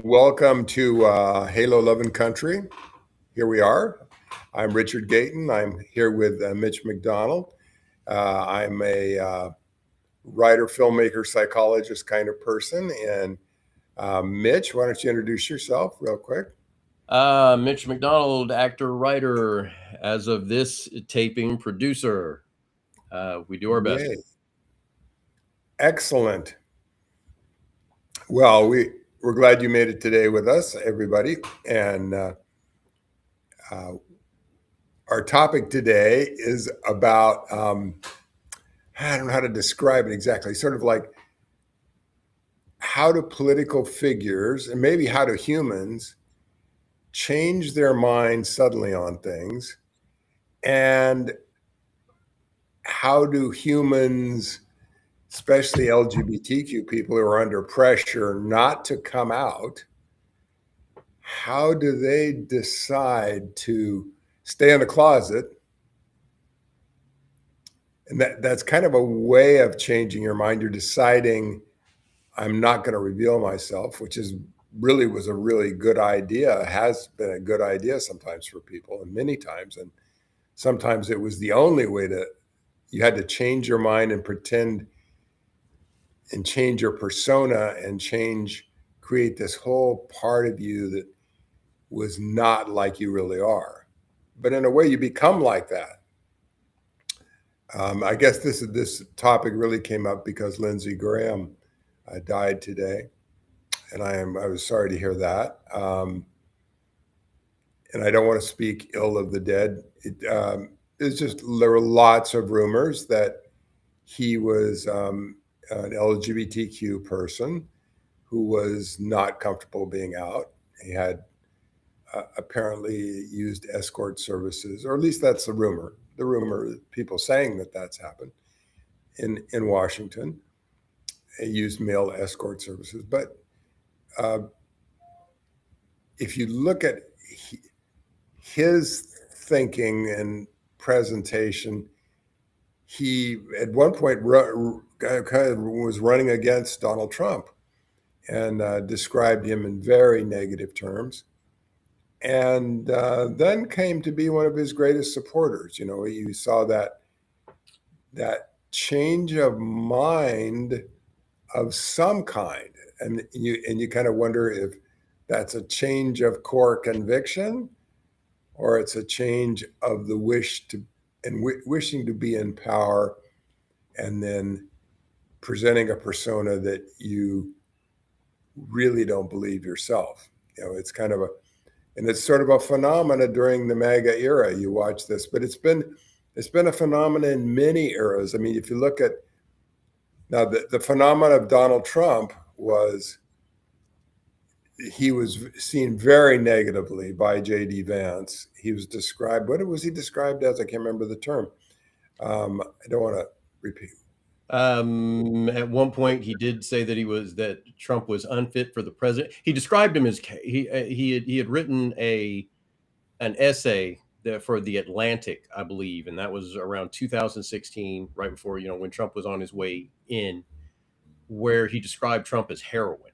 Welcome to Halo Loving Country. Here we are. I'm Richard Gayton. I'm here with Mitch McDonald. I'm a writer, filmmaker, psychologist kind of person. And Mitch, why don't you introduce yourself real quick? Mitch McDonald, actor, writer, as of this taping, producer. We do our best. Yay. Excellent. Well, we're glad you made it today with us, everybody. And our topic today is about, I don't know how to describe it exactly, sort of like how do political figures and maybe how do humans change their mind suddenly on things, and how do humans, especially LGBTQ people who are under pressure not to come out, how do they decide to stay in the closet? And that's kind of a way of changing your mind. You're deciding, I'm not going to reveal myself, which is really was a really good idea, has been a good idea sometimes for people, and many times. And sometimes it was the only way you had to change your mind and pretend and change your persona and create this whole part of you that was not like you really are. But in a way, you become like that. I guess this topic really came up because Lindsey Graham died today, and I was sorry to hear that. And I don't want to speak ill of the dead. There were lots of rumors that he was an LGBTQ person who was not comfortable being out. He had apparently used escort services, or at least that's the rumor. The rumor, people saying that that's happened in Washington. He used male escort services, but if you look at his thinking and presentation, he at one point kind of was running against Donald Trump and described him in very negative terms, and then came to be one of his greatest supporters. You know, you saw that change of mind of some kind, and you kind of wonder if that's a change of core conviction, or it's a change of the wish to and wishing to be in power, and then presenting a persona that you really don't believe yourself. You know, it's kind of and it's sort of a phenomena during the MAGA era. You watch this, but it's been a phenomena in many eras. I mean, if you look at now, the phenomenon of Donald Trump was he was seen very negatively by J.D. Vance. He was described, what was he described as? I can't remember the term. I don't want to repeat. At one point, he did say that Trump was unfit for the president. He described him as he had written an essay for the Atlantic, I believe, and that was around 2016, right before when Trump was on his way in, where he described Trump as heroin.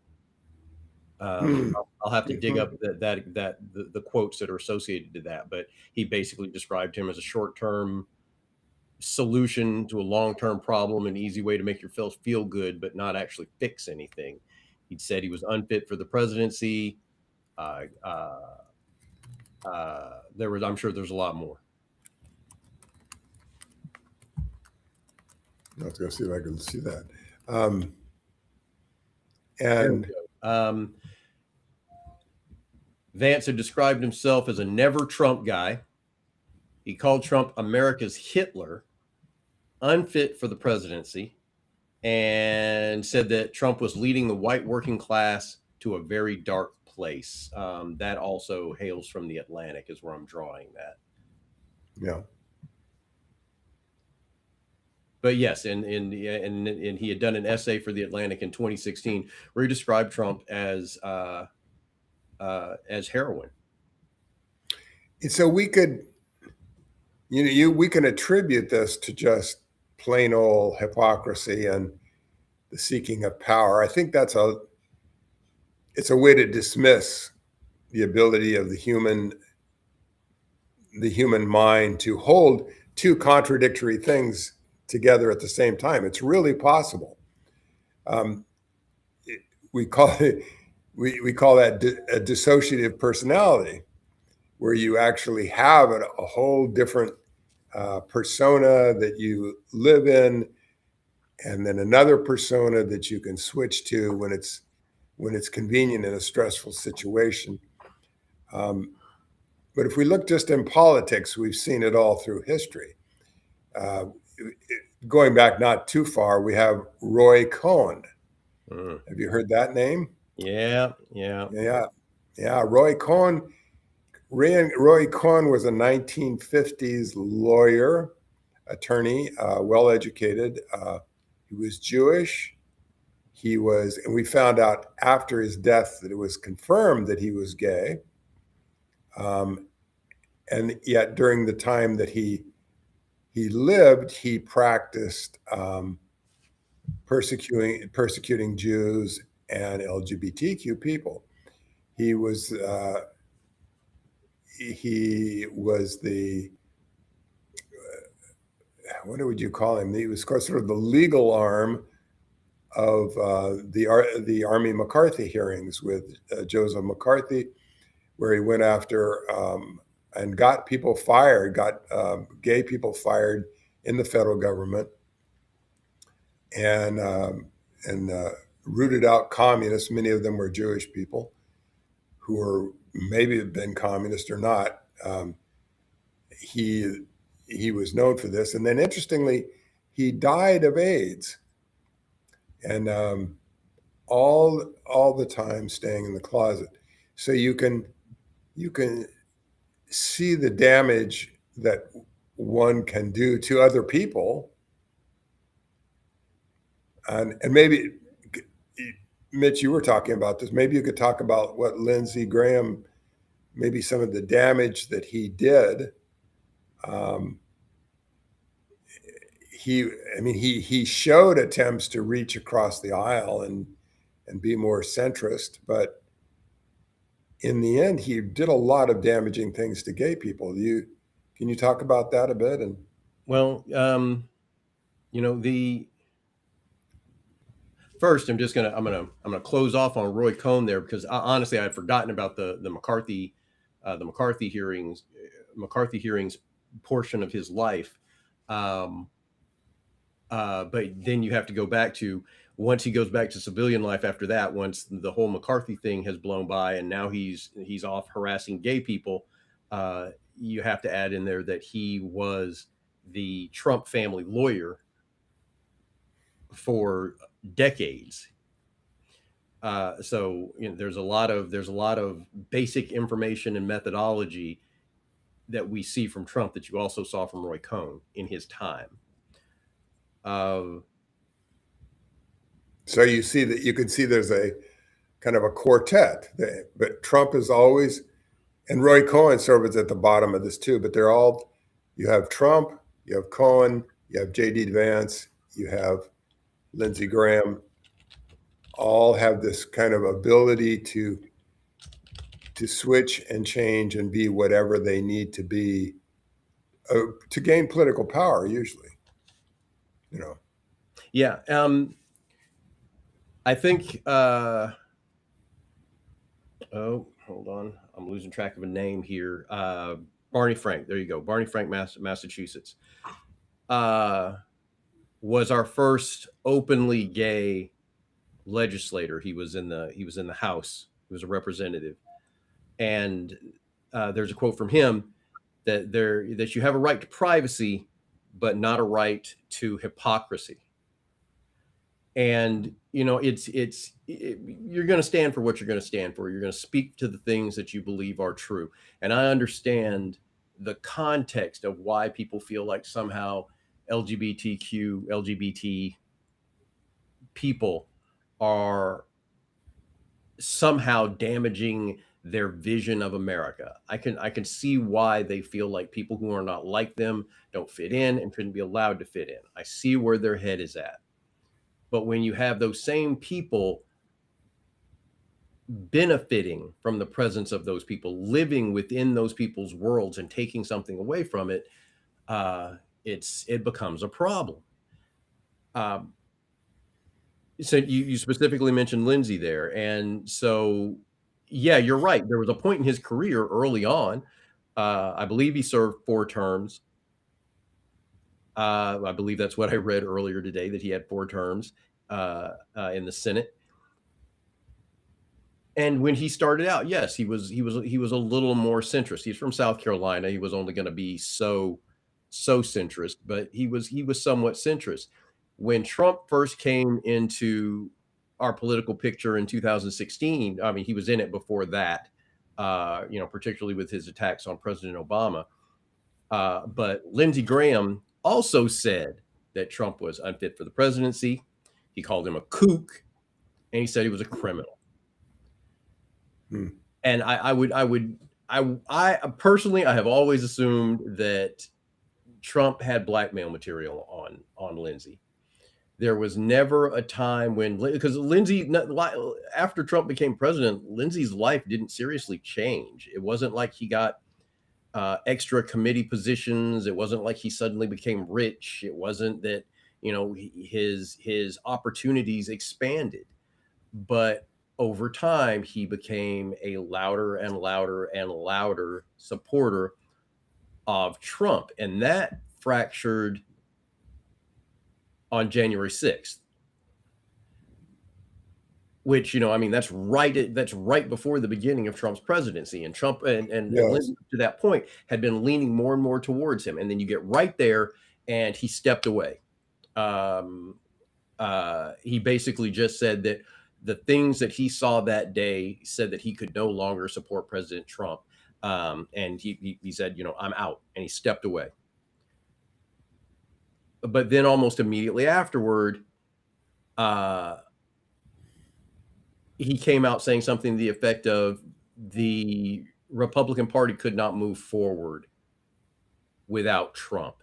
I'll have to dig up the quotes that are associated to that, but he basically described him as a short-term solution to a long-term problem, an easy way to make yourself feel good, but not actually fix anything. He said he was unfit for the presidency. I'm sure there's a lot more. I was going to see if I can see that. Vance had described himself as a never Trump guy. He called Trump America's Hitler, unfit for the presidency, and said that Trump was leading the white working class to a very dark place. That also hails from the Atlantic, is where I'm drawing that. Yeah. But yes, and he had done an essay for the Atlantic in 2016 where he described Trump as heroin. And so we could, we can attribute this to just plain old hypocrisy and the seeking of power. I think it's a way to dismiss the ability of the human mind to hold two contradictory things together at the same time. It's really possible. Um, we call it we call that a dissociative personality, where you actually have a whole different persona that you live in, and then another persona that you can switch to when it's convenient in a stressful situation. Um, but if we look just in politics, we've seen it all through history. Uh, Going back not too far, we have Roy Cohn. Have you heard that name? Yeah. Yeah. Roy Cohn. Roy Cohn was a 1950s lawyer, attorney, well educated. He was Jewish. And we found out after his death that it was confirmed that he was gay. And yet, during the time that he lived, he practiced persecuting Jews and LGBTQ people. He was the what would you call him? He was sort of the legal arm of the Army McCarthy hearings with Joseph McCarthy, where he went after and got people fired, got gay people fired in the federal government, and rooted out communists. Many of them were Jewish people who were maybe have been communist or not. He was known for this, and then interestingly, he died of AIDS, and all the time staying in the closet. So you can see the damage that one can do to other people, and maybe Mitch, you were talking about this. Maybe you could talk about what Lindsey Graham, maybe some of the damage that he did. He showed attempts to reach across the aisle and be more centrist, but in the end, he did a lot of damaging things to gay people. Can you talk about that a bit? And Well, the first, I'm gonna close off on Roy Cohn there, because honestly, I had forgotten about the McCarthy hearings portion of his life. But then you have to go back to, once he goes back to civilian life after that, once the whole McCarthy thing has blown by and now he's off harassing gay people, you have to add in there that he was the Trump family lawyer for decades. So there's a lot of basic information and methodology that we see from Trump that you also saw from Roy Cohn in his time. So you can see there's a kind of a quartet, but Trump is always, and Roy Cohn sort of is at the bottom of this too, but you have Trump, you have Cohen, you have J.D. Vance, you have Lindsey Graham, all have this kind of ability to switch and change and be whatever they need to be to gain political power, usually. Yeah. I think, oh, hold on. I'm losing track of a name here. Barney Frank. There you go. Barney Frank, Massachusetts, was our first openly gay legislator. He was in the House. He was a representative. And there's a quote from him that you have a right to privacy, but not a right to hypocrisy. And you're going to stand for what you're going to stand for. You're going to speak to the things that you believe are true. And I understand the context of why people feel like somehow LGBT people are somehow damaging their vision of America. I can see why they feel like people who are not like them don't fit in and shouldn't be allowed to fit in. I see where their head is at. But when you have those same people benefiting from the presence of those people, living within those people's worlds and taking something away from it, uh, it becomes a problem. Um, so you specifically mentioned Lindsay there, and so yeah, you're right. There was a point in his career early on. I believe he served 4 terms. I believe that's what I read earlier today, that he had 4 terms in the Senate. And when he started out, yes, he was a little more centrist. He's from South Carolina. He was only going to be so centrist, but he was somewhat centrist. When Trump first came into our political picture in 2016, I mean, he was in it before that, particularly with his attacks on President Obama. But Lindsey Graham also said that Trump was unfit for the presidency. He called him a kook, and he said he was a criminal. Hmm. And I personally, I have always assumed that Trump had blackmail material on Lindsey. There was never a time when, because Lindsey, after Trump became president, Lindsey's life didn't seriously change. It wasn't like he got extra committee positions. It wasn't like he suddenly became rich. It wasn't that his opportunities expanded. But over time, he became a louder and louder and louder supporter of Trump, and that fractured on January 6th. Which, I mean, that's right before the beginning of Trump's presidency, and Trump and Yes. Lindsey, to that point, had been leaning more and more towards him, and then you get right there, and he stepped away. He basically just said that the things that he saw that day said that he could no longer support President Trump, and he said, I'm out, and he stepped away. But then almost immediately afterward, uh, he came out saying something to the effect of the Republican Party could not move forward without Trump,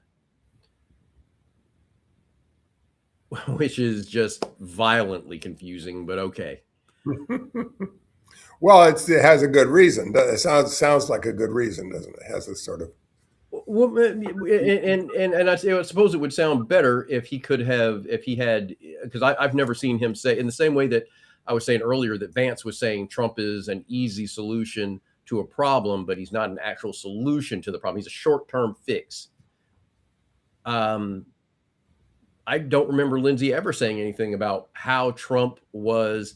which is just violently confusing, but okay. Well, it has a good reason. It sounds like a good reason, doesn't it? It has this sort of. Well, and I suppose it would sound better if he had, because I've never seen him say, in the same way that I was saying earlier that Vance was saying Trump is an easy solution to a problem, but he's not an actual solution to the problem. He's a short-term fix. I don't remember Lindsey ever saying anything about how Trump was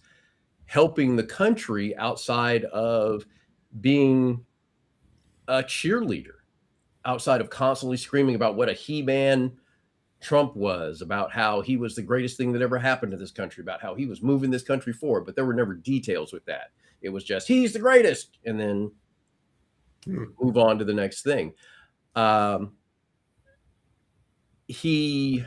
helping the country outside of being a cheerleader, outside of constantly screaming about what a he-man Trump was, about how he was the greatest thing that ever happened to this country, about how he was moving this country forward. But there were never details with that. It was just, he's the greatest, and then move on to the next thing. He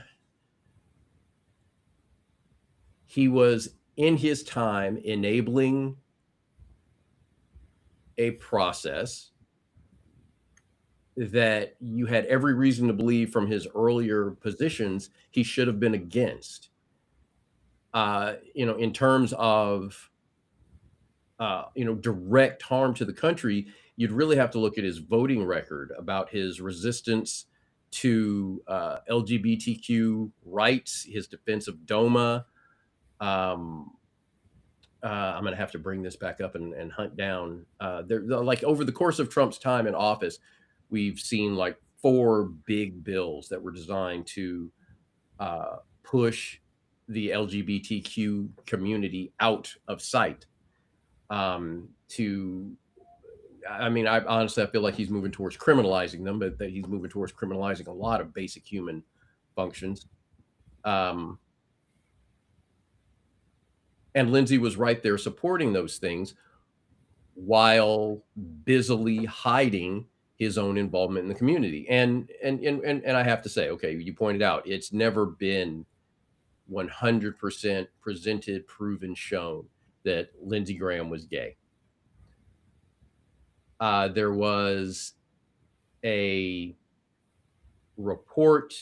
was, in his time, enabling a process that you had every reason to believe from his earlier positions he should have been against. In terms of direct harm to the country, you'd really have to look at his voting record about his resistance to LGBTQ rights, his defense of DOMA. I'm going to have to bring this back up and hunt down. Like over the course of Trump's time in office, we've seen like 4 big bills that were designed to push the LGBTQ community out of sight. I honestly, I feel like he's moving towards criminalizing them, but that he's moving towards criminalizing a lot of basic human functions. And Lindsey was right there supporting those things while busily hiding his own involvement in the community. And I have to say, okay, you pointed out it's never been 100% presented, proven, shown that Lindsey Graham was gay. There was a report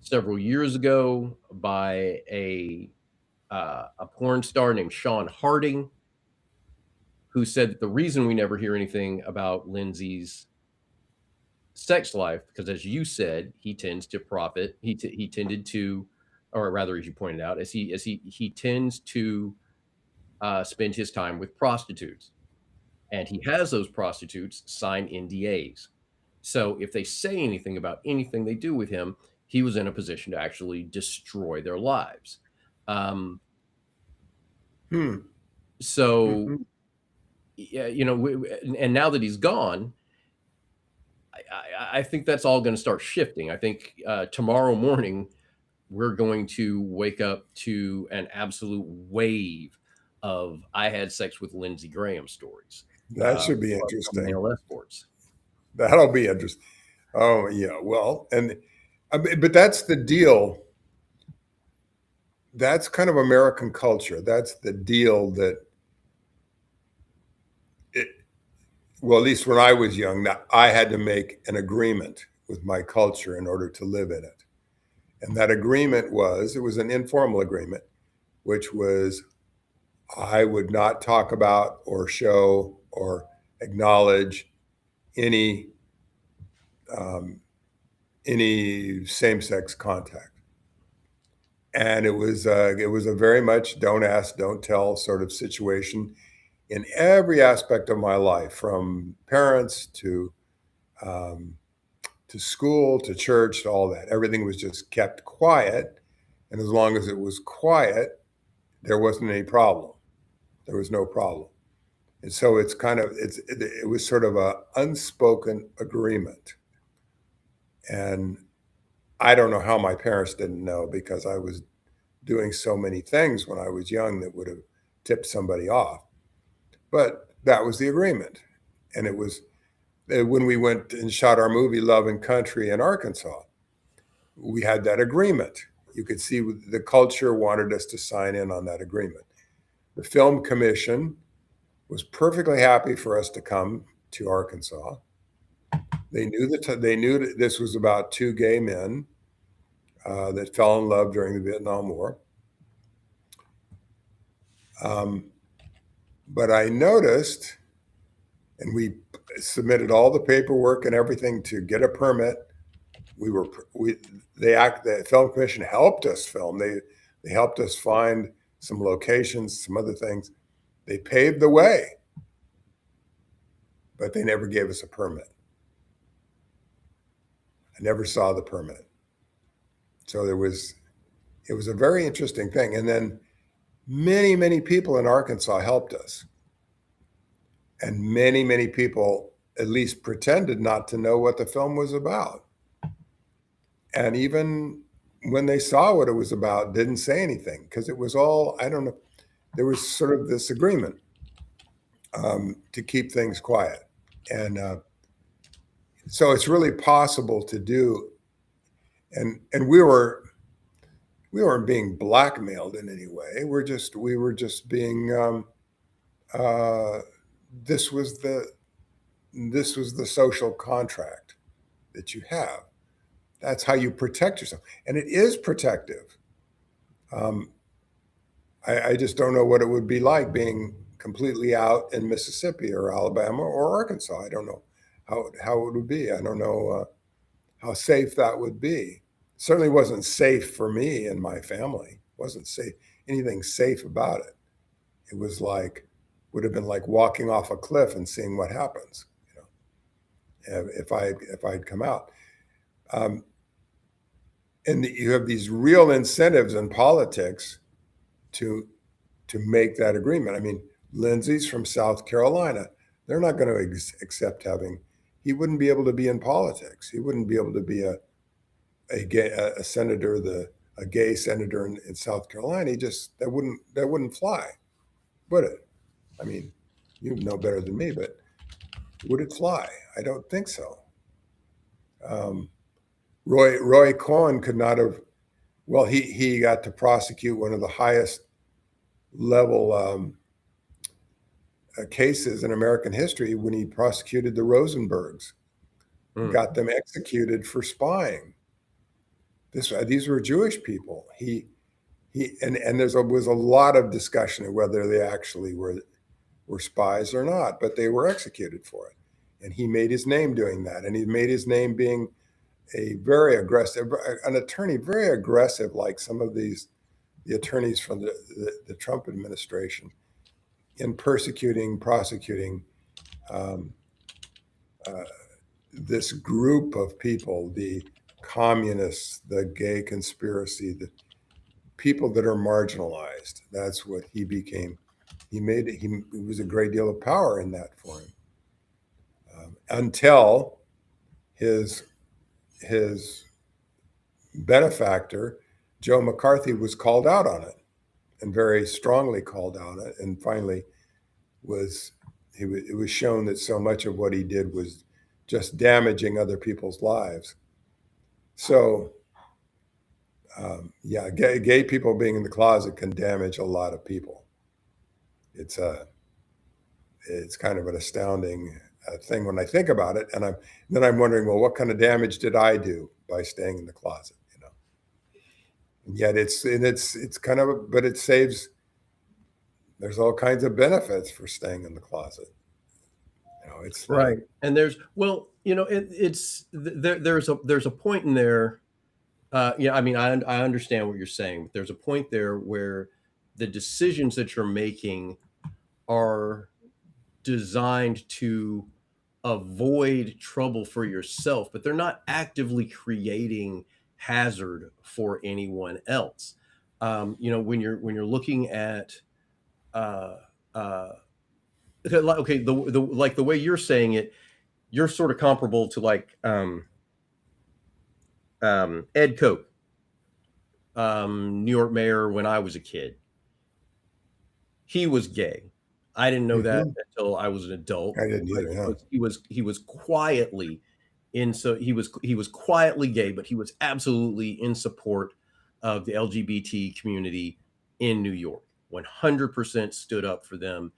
several years ago by a porn star named Sean Harding, who said that the reason we never hear anything about Lindsay's sex life, because as you said, he tends to profit. He tended to, or rather, as you pointed out, as he tends to spend his time with prostitutes, and he has those prostitutes sign NDAs. So if they say anything about anything they do with him, he was in a position to actually destroy their lives. Um, Hmm. so Mhm. yeah, and now that he's gone, I think that's all going to start shifting. I think tomorrow morning we're going to wake up to an absolute wave of "I had sex with Lindsey Graham" stories That should be from interesting. male escorts. That'll be interesting. Oh yeah. Well, and but that's the deal. That's kind of American culture. That's the deal that it, well, at least when I was young, that I had to make an agreement with my culture in order to live in it. And that agreement was, it was an informal agreement, which was I would not talk about or show or acknowledge any um, any same-sex contact. And it was a very much don't ask, don't tell sort of situation in every aspect of my life, from parents um, to school to church to all that. Everything was just kept quiet, and as long as it was quiet, there wasn't any problem. There was no problem. And so it's kind of it was sort of a unspoken agreement. And I don't know how my parents didn't know, because I was doing so many things when I was young that would have tipped somebody off. But that was the agreement. And it was when we went and shot our movie Love and Country in Arkansas, we had that agreement. You could see the culture wanted us to sign in on that agreement. The film commission was perfectly happy for us to come to Arkansas. They knew that this was about two gay men that fell in love during the Vietnam War. Um, but I noticed, and we submitted all the paperwork and everything to get a permit. The film commission helped us film. They helped us find some locations, some other things. They paved the way, but they never gave us a permit. I never saw the permit. So it was a very interesting thing. And then many people in Arkansas helped us. And many people at least pretended not to know what the film was about. And even when they saw what it was about, didn't say anything, because it was all, I don't know, there was sort of this agreement to keep things quiet. And so it's really possible to do. And we weren't being blackmailed in any way. We were just being uh, this was the social contract that you have. That's how you protect yourself, and it is protective. Um, I just don't know what it would be like being completely out in Mississippi or Alabama or Arkansas. I don't know how it would be. I don't know how safe that would be. Certainly wasn't safe for me and my family. Wasn't safe anything safe about it. It was like would have been like walking off a cliff and seeing what happens. If I'd come out. Um, and you have these real incentives in politics to make that agreement. I mean, Lindsay's from South Carolina. They're not going to accept having. He wouldn't be able to be in politics. He wouldn't be able to be a senator, a gay senator in South Carolina. He just that wouldn't fly, would it? I mean, you know better than me, but would it fly? I don't think so. Um, Roy Cohn could not have. Well, he got to prosecute one of the highest level cases in American history when he prosecuted the Rosenbergs, got them executed for spying. These were Jewish people. And there was a lot of discussion of whether they actually were were spies or not, but they were executed for it. And he made his name doing that. And he made his name being a very aggressive, an attorney, very aggressive, like some of the attorneys from the Trump administration in prosecuting um, this group of people, the communists, the gay conspiracy, the people that are marginalized. That's what he became. He made it. He was a great deal of power in that for him until his benefactor, Joe McCarthy, was called out on it, and very strongly called out on it, and finally it was shown that so much of what he did was just damaging other people's lives. So, yeah, gay people being in the closet can damage a lot of people. It's kind of an astounding thing when I think about it, and I'm wondering, well, what kind of damage did I do by staying in the closet? You know, and yet it's kind of, but it saves. There's all kinds of benefits for staying in the closet. You know, it's like, Right. And there's, well, there's a point in there. Yeah, I mean, I understand what you're saying, but there's a point there where the decisions that you're making are designed to avoid trouble for yourself, but they're not actively creating hazard for anyone else. When you're looking at uh, uh, okay, the like the way you're saying it, you're sort of comparable to like Ed Koch, New York mayor when I was a kid. He was gay. I didn't know that mhm. until I was an adult. I didn't But either. Yeah. he was quietly he was quietly gay, but he was absolutely in support of the LGBT community in New York. 100% stood up for them.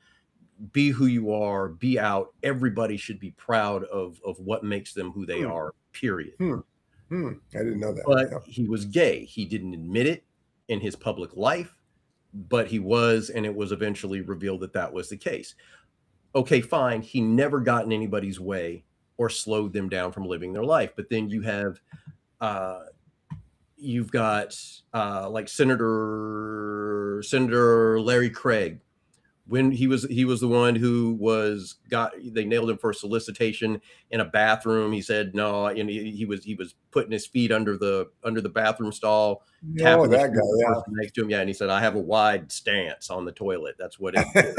Be who you are, be out. Everybody should be proud of what makes them who they Hmm. are, period. Hmm. Hmm. I didn't know that. But Yeah. he was gay. He didn't admit it in his public life, but he was, and it was eventually revealed that that was the case. Okay, fine. He never got in anybody's way or slowed them down from living their life. But then uh, you've got like Senator Larry Craig, when he was the one who they nailed him for solicitation in a bathroom. He said no, and he was putting his feet under the bathroom stall, Oh, tapping the that shoulder of the guy. person next to him. Yeah, and he said, I have a wide stance on the toilet. That's what it. Yeah.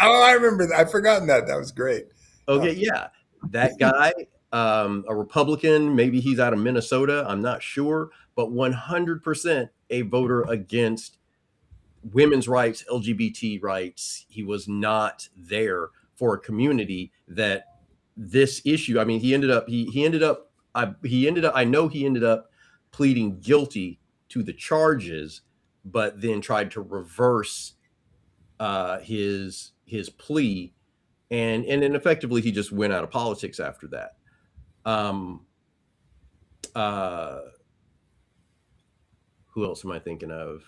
Oh, I remember that. I've forgotten that. That was great. Okay, yeah, that guy, a Republican, maybe he's out of Minnesota. I'm not sure, but 100% a voter against women's rights, LGBT rights. He was not there for a community that this issue. I mean, I know he ended up pleading guilty to the charges, but then tried to reverse his plea, and then effectively he just went out of politics after that. Um, uh, who else am I thinking of?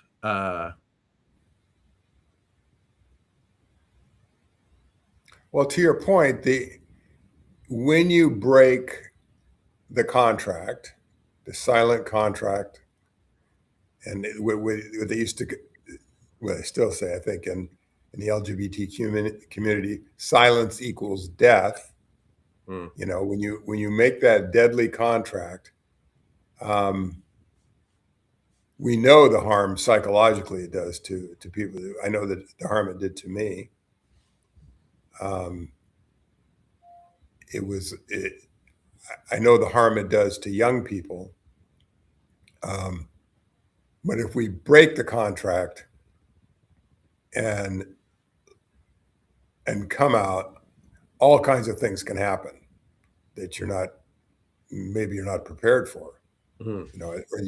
Well, to your point, when you break the contract, the silent contract, and what they used to, well, they still say, I think, in the LGBT community, silence equals death. Hmm. You know, when you make that deadly contract, we know the harm psychologically it does to people. I know that the harm it did to me. Um, I know the harm it does to young people. Um, but if we break the contract and come out, all kinds of things can happen that maybe you're not prepared for. Hmm. You know, or